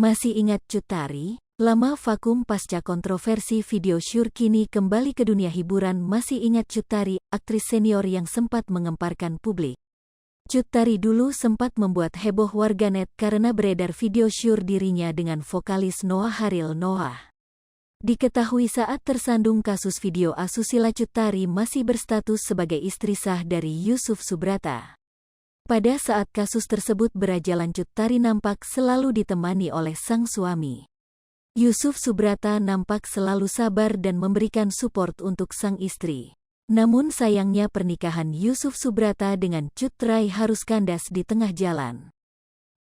Masih ingat Cut Tari? Lama vakum pasca kontroversi video syur kini kembali ke dunia hiburan. Masih ingat Cut Tari, aktris senior yang sempat mengemparkan publik? Cut Tari dulu sempat membuat heboh warganet karena beredar video syur dirinya dengan vokalis Noah Haril Noah. Diketahui saat tersandung kasus video asusila, Cut Tari masih berstatus sebagai istri sah dari Yusuf Subrata. Pada saat kasus tersebut berjalan, Cut Tari nampak selalu ditemani oleh sang suami. Yusuf Subrata nampak selalu sabar dan memberikan support untuk sang istri. Namun sayangnya pernikahan Yusuf Subrata dengan Cut Tari harus kandas di tengah jalan.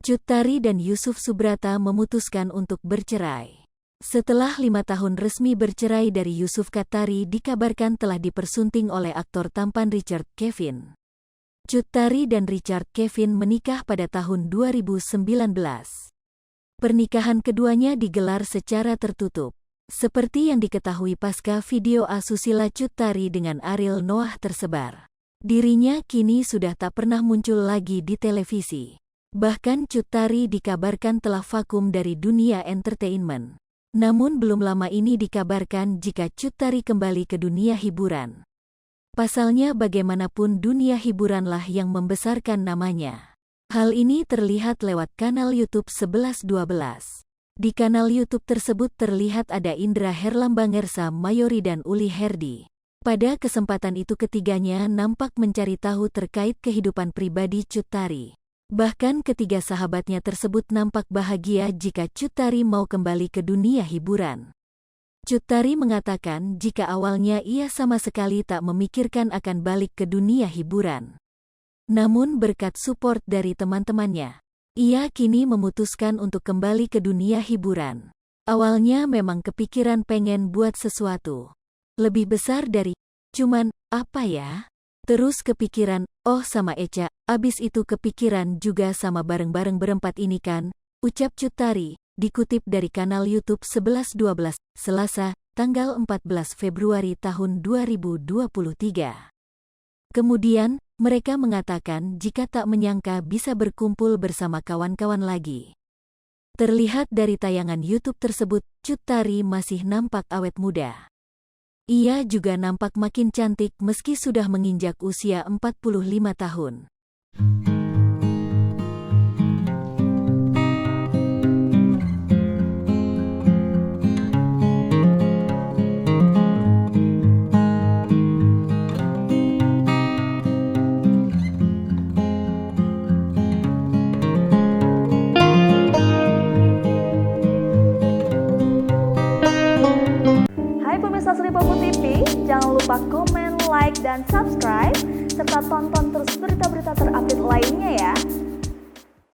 Cut Tari dan Yusuf Subrata memutuskan untuk bercerai. Setelah 5 tahun resmi bercerai dari Yusuf, Cut Tari dikabarkan telah dipersunting oleh aktor tampan Richard Kevin. Cut Tari dan Richard Kevin menikah pada tahun 2019. Pernikahan keduanya digelar secara tertutup. Seperti yang diketahui pasca video asusila Cut Tari dengan Ariel Noah tersebar, dirinya kini sudah tak pernah muncul lagi di televisi. Bahkan Cut Tari dikabarkan telah vakum dari dunia entertainment. Namun belum lama ini dikabarkan jika Cut Tari kembali ke dunia hiburan. Pasalnya bagaimanapun dunia hiburanlah yang membesarkan namanya. Hal ini terlihat lewat kanal YouTube 1112. Di kanal YouTube tersebut terlihat ada Indra Herlambang, Mayori dan Uli Herdi. Pada kesempatan itu ketiganya nampak mencari tahu terkait kehidupan pribadi Cut Tari. Bahkan ketiga sahabatnya tersebut nampak bahagia jika Cut Tari mau kembali ke dunia hiburan. Cut Tari mengatakan jika awalnya ia sama sekali tak memikirkan akan balik ke dunia hiburan. Namun berkat support dari teman-temannya, ia kini memutuskan untuk kembali ke dunia hiburan. Awalnya memang kepikiran pengen buat sesuatu lebih besar dari cuman, apa ya? Terus kepikiran, oh sama Echa, abis itu kepikiran juga sama bareng-bareng berempat ini kan, ucap Cut Tari. Dikutip dari kanal YouTube 1112, Selasa, tanggal 14 Februari tahun 2023. Kemudian, mereka mengatakan jika tak menyangka bisa berkumpul bersama kawan-kawan lagi. Terlihat dari tayangan YouTube tersebut, Cut Tari masih nampak awet muda. Ia juga nampak makin cantik meski sudah menginjak usia 45 tahun. Pemirsa Sri Popo TV, jangan lupa komen, like, dan subscribe, serta tonton terus berita-berita terupdate lainnya ya.